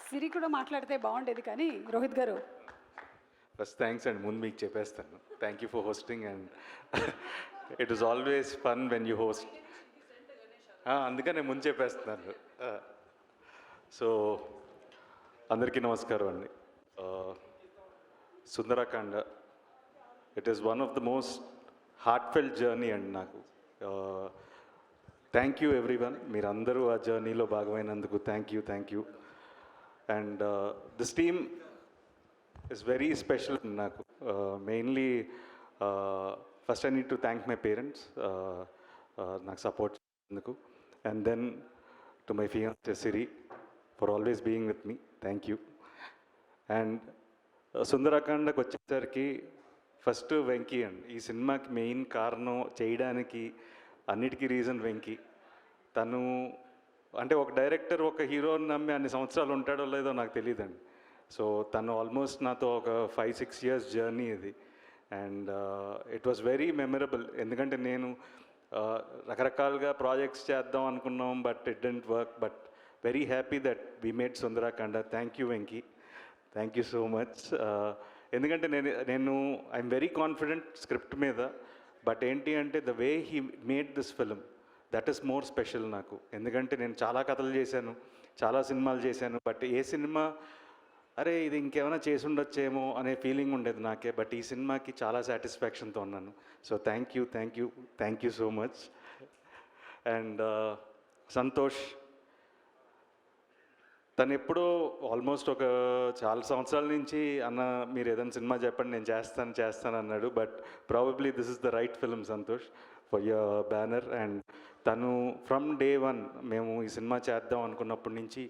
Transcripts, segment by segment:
సిరి కూడా మాట్లాడితే బాగుండేది కానీ రోహిత్ గారు. ఫస్ట్ థ్యాంక్స్ అండి, ముందు మీకు చెప్పేస్తాను. Thank you for hosting and it is always fun when you host. అందుకనే ముందు చెప్పేస్తున్నాను. సో అందరికీ నమస్కారం అండి. Sundarakanda it is one of the most heartfelt journey అండి నాకు. థ్యాంక్ యూ ఎవ్రీవన్, మీరందరూ ఆ జర్నీలో భాగమైనందుకు thank you. And this team is very special నాకు. Mainly first I need to thank my parents నాకు సపోర్ట్ చేసినందుకు. And then to my fiancee Siri for always being with me, thank you. And సుందరకాండకు వచ్చేసరికి first Venky అండి. ఈ సినిమాకి main కారణం చేయడానికి అన్నిటికీ రీజన్ వెంకీ. తను అంటే ఒక డైరెక్టర్ ఒక హీరోని నమ్మి అన్ని సంవత్సరాలు ఉంటాడో లేదో నాకు తెలియదండి. సో తను ఆల్మోస్ట్ నాతో ఒక 5-6 years జర్నీ ఇది. And it was very memorable, ఎందుకంటే నేను రకరకాలుగా ప్రాజెక్ట్స్ చేద్దాం అనుకున్నాం, but it didn't work. But very happy that we made Sundarakanda. Thank you Venky, thank you so much. ఎందుకంటే నేను ఐఎమ్ వెరీ కాన్ఫిడెంట్ స్క్రిప్ట్ మీద, బట్ ఏంటి అంటే the way he made this film that is more special నాకు. ఎందుకంటే నేను చాలా కథలు చేశాను, చాలా సినిమాలు చేశాను, బట్ ఏ సినిమా అరే ఇది ఇంకేమైనా చేసి ఉండొచ్చేమో అనే ఫీలింగ్ ఉండేది నాకే. బట్ ఈ సినిమాకి చాలా సాటిస్ఫాక్షన్తో ఉన్నాను. So thank you so much. And Santosh తను ఎప్పుడో ఆల్మోస్ట్ ఒక చాలా సంవత్సరాల నుంచి అన్న మీరు ఏదైనా సినిమా చెప్పండి నేను చేస్తాను అన్నాడు. But probably this is the right film Santosh for your banner. And తను ఫ్రమ్ డే వన్ మేము ఈ సినిమా చేద్దాం అనుకున్నప్పటి నుంచి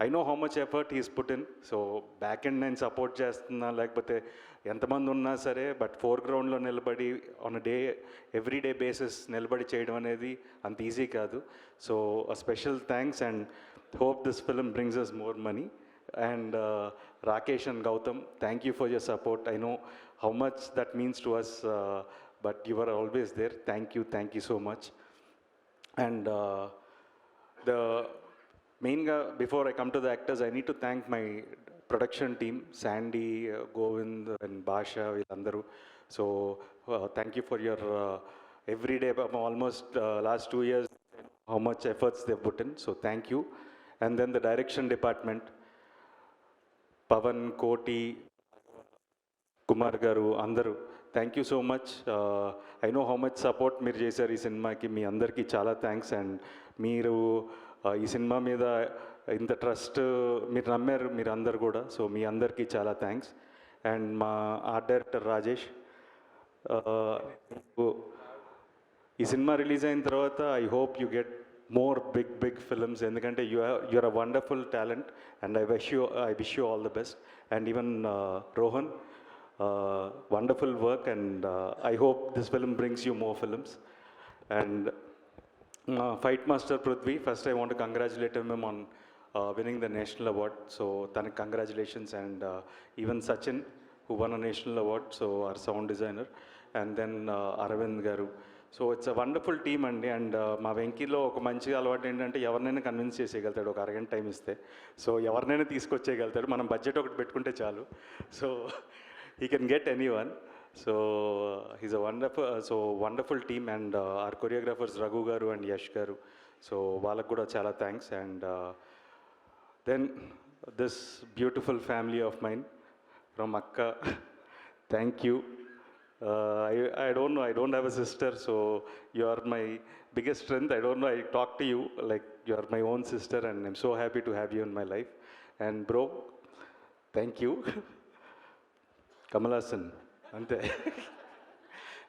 I know how much effort he's put in. So back end నేను సపోర్ట్ చేస్తున్నా లేకపోతే ఎంతమంది ఉన్నా సరే, బట్ ఫోర్గ్రౌండ్లో నిలబడి ఆన్ ఎవ్రీ డే బేసిస్ నిలబడి చేయడం అనేది అంత ఈజీ కాదు. So a special thanks and hope this film brings us more money. And Rakesh and Gautam, thank you for your support. I know how much that means to us, but you are always there. Thank you so much. And the మెయిన్గా before I come to the actors, I need to thank my production team, Sandy, Govind and Bhasha, వీళ్ళందరూ. So thank you for your everyday almost last 2 years how much efforts they put in. So thank you. And then the direction department, Pavan, Koti, Kumar garu, అందరూ thank you so much. I know how much support మీరు చేశారు ఈ సినిమాకి. మీ అందరికీ చాలా thanks. And మీరు ఈ cinema మీద ఇంత ట్రస్ట్ మీరు నమ్మారు మీరు అందరు కూడా. సో మీ అందరికీ చాలా థ్యాంక్స్. అండ్ మా ఆర్ట్ డైరెక్టర్ రాజేష్, ఈ సినిమా రిలీజ్ అయిన తర్వాత I hope you get more big films, ఎందుకంటే you're a wonderful talent and I wish you all the best. And even Rohan, wonderful work and I hope this film brings you more films. And Fight Master Prithvi, first I want to congratulate him on winning the national award. So thanak congratulations. And even Sachin, who won a national award, so our sound designer. And then Aravind garu. So it's a wonderful team అండి. And మా వెంకీలో ఒక మంచి అలవాటు ఏంటంటే ఎవరినైనా convince చేసేయగలుగుతాడు ఒక అరగంట time ఇస్తే. సో ఎవరినైనా తీసుకొచ్చేయగలుగుతాడు, మనం బడ్జెట్ ఒకటి పెట్టుకుంటే చాలు. So he can get anyone. So he's a wonderful team. And our choreographers Raghu garu and Yash garu, so వాళ్ళకు కూడా చాలా thanks. And then this beautiful family of mine from Akka, thank you. I don't know, I don't have a sister, so you are my biggest strength. I don't know, I talk to you like you are my own sister and I'm so happy to have you in my life. And bro, thank you. Kamal Hassan, ante.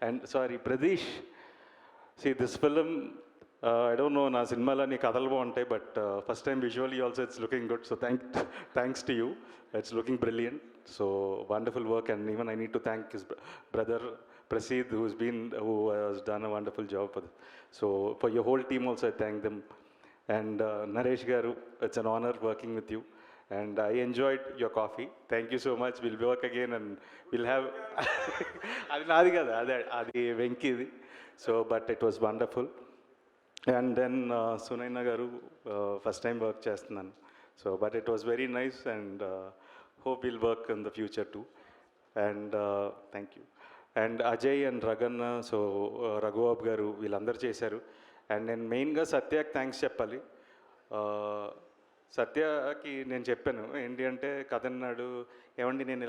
And sorry, Pradesh. See, this film, I don't know, na cinema ni kadalu baguntayi, but first time visually also it's looking good. So thanks to you. It's looking brilliant. So wonderful work. And even I need to thank his brother Prasid, who has done a wonderful job for this. So for your whole team also, I thank them. And Naresh garu, it's an honor working with you. And I enjoyed your coffee. Thank you so much. We'll work again and we'll have అది నాది కదా, అది వెంకీది. So but it was wonderful. And then Sunaina garu, first time work చేస్తున్నాను. So but it was very nice and hope will work in the future too and thank you and Ajay and రగన్న so Raghubabu garu వీళ్ళందరూ చేశారు and నేను మెయిన్గా సత్యకి thanks చెప్పాలి. సత్యకి నేను చెప్పాను ఏంటి అంటే కథ అన్నాడు, ఏమండి నేను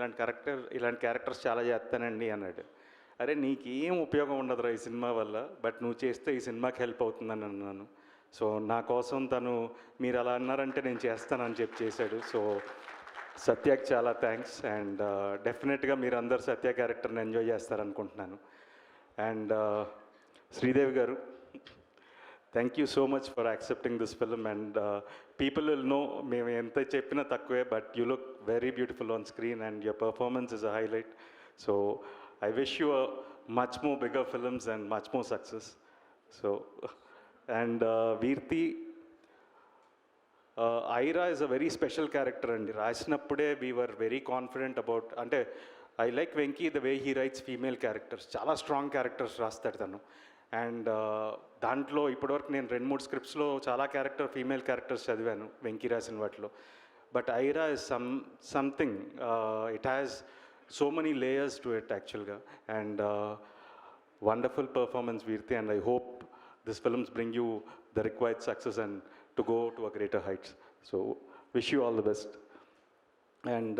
ఇలాంటి క్యారెక్టర్స్ చాలా చేస్తానండి అన్నాడు. అరే నీకేం ఉపయోగం ఉండదురా ఈ సినిమా వల్ల, బట్ నువ్వు చేస్తే ఈ సినిమాకి హెల్ప్ అవుతుందని అన్నాను. సో నా కోసం తను మీరు అలా అన్నారంటే నేను చేస్తానని చెప్పి చేశాడు. సో సత్యకి చాలా థ్యాంక్స్ అండ్ డెఫినెట్గా మీరు అందరు సత్య క్యారెక్టర్ని ఎంజాయ్ చేస్తారనుకుంటున్నాను. అండ్ శ్రీదేవి గారు thank you so much for accepting this film and people will know మేము ఎంత చెప్పినా తక్కువే, but you look very beautiful on screen and your performance is a highlight. So I wish you a much more bigger films and much more success. So, and Veerti, Aira is a very special character and రాసినప్పుడే we were very confident about, అంటే I like Venki the way he writes female characters, చాలా strong characters రాస్తాడు తను. And దాంట్లో ఇప్పటివరకు నేను 2-3 స్క్రిప్ట్స్లో చాలా female characters చదివాను వెంకీ రాసిన వాటిలో. But Aira is something, it has so many layers to it actually and wonderful performance Veerti and I hope this films bring you the required success and to go to a greater heights. So wish you all the best. And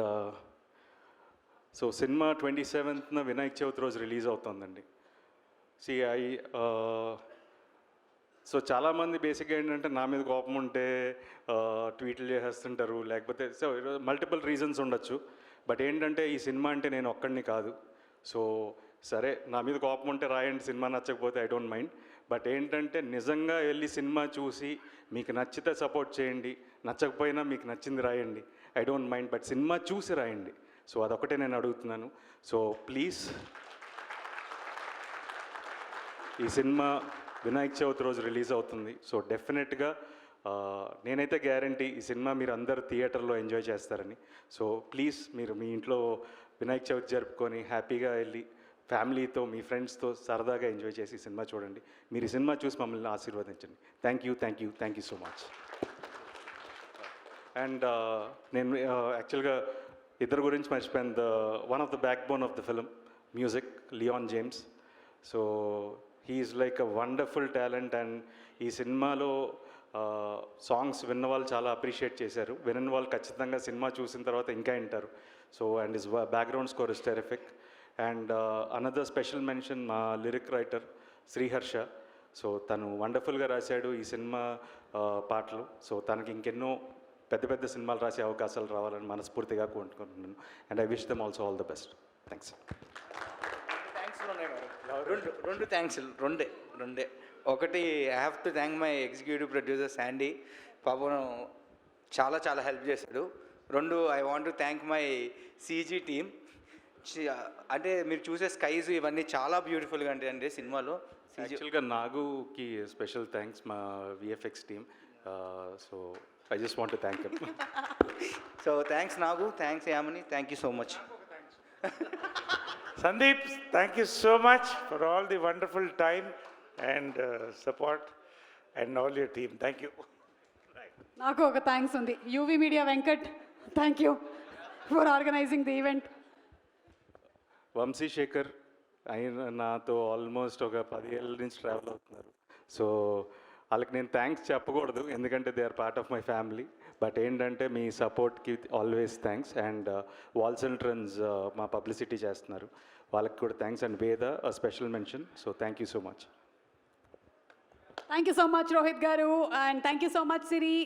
so cinema 27th na Vinayak Chauthi roju release avutundandi. See so చాలామంది బేసిక్గా ఏంటంటే నా మీద కోపం ఉంటే ట్వీట్లు చేసేస్తుంటారు, లేకపోతే so multiple reasons ఉండొచ్చు. బట్ ఏంటంటే ఈ సినిమా అంటే నేను ఒక్కడిని కాదు. సో సరే నా మీద కోపం ఉంటే రాయండి, సినిమా నచ్చకపోతే ఐ డోంట్ మైండ్. బట్ ఏంటంటే నిజంగా వెళ్ళి సినిమా చూసి మీకు నచ్చితే సపోర్ట్ చేయండి, నచ్చకపోయినా మీకు నచ్చింది రాయండి, I don't mind. But cinema చూసి రాయండి. సో అదొకటే నేను అడుగుతున్నాను. సో ప్లీజ్ ఈ సినిమా వినాయక చవితి రోజు రిలీజ్ అవుతుంది. సో డెఫినెట్గా నేనైతే గ్యారంటీ ఈ సినిమా మీరు అందరూ థియేటర్లో ఎంజాయ్ చేస్తారని. సో ప్లీజ్ మీరు మీ ఇంట్లో వినాయక చవితి జరుపుకొని హ్యాపీగా వెళ్ళి ఫ్యామిలీతో మీ ఫ్రెండ్స్తో సరదాగా ఎంజాయ్ చేసి ఈ సినిమా చూడండి. మీరు ఈ సినిమా చూసి మమ్మల్ని ఆశీర్వదించండి. Thank you so much. And నేను యాక్చువల్గా ఇద్దరు గురించి మర్చిపోయాను. One of the backbone of the film music Leon James. So he is like a wonderful talent and ఈ సినిమాలో సాంగ్స్ విన్న వాళ్ళు చాలా అప్రిషియేట్ చేశారు. వినని వాళ్ళు ఖచ్చితంగా సినిమా చూసిన తర్వాత ఇంకా వింటారు. So and his background score is terrific. And another special mention మా లిరిక్ రైటర్ శ్రీహర్ష. సో తను వండర్ఫుల్గా రాశాడు ఈ సినిమా పాటలు. సో తనకి ఇంకెన్నో పెద్ద సినిమాలు రాసే అవకాశాలు రావాలని మనస్ఫూర్తిగా కోరుకుంటున్నాను. And I wish them also all the best. Thanks. రెండు థ్యాంక్స్ రెండే. ఒకటి, I have to thank my executive producer Sandy, పాపం చాలా హెల్ప్ చేశాడు. రెండు, I want to thank my CG team. అంటే మీరు చూసే స్కైస్ ఇవన్నీ చాలా బ్యూటిఫుల్గా ఉంటాయండి సినిమాలో. యాక్చువల్గా నాగుకి స్పెషల్ థ్యాంక్స్, మా VFX team. So I just want to thank you. So thanks Nagu, thanks Yamini, thank you so much. Sandeep, thank you so much for all the wonderful time and support and all your team. Thank you. నాకు ఒక thanks ఉంది. UV media Venkat, thank you for organising the event. Vamsishekar ఆయన నాతో almost ఒక 10 ఏళ్ళ నుంచి travel అవుతున్నారు. So వాళ్ళకి నేను థ్యాంక్స్ చెప్పకూడదు ఎందుకంటే they are part of my family. But ఏంటంటే మీ సపోర్ట్కి always thanks. And Walls and Trends మా పబ్లిసిటీ చేస్తున్నారు, వాళ్ళకి కూడా thanks. And Veda special mention. So thank you so much. Thank you so much Rohit garu, and thank you so much Siri.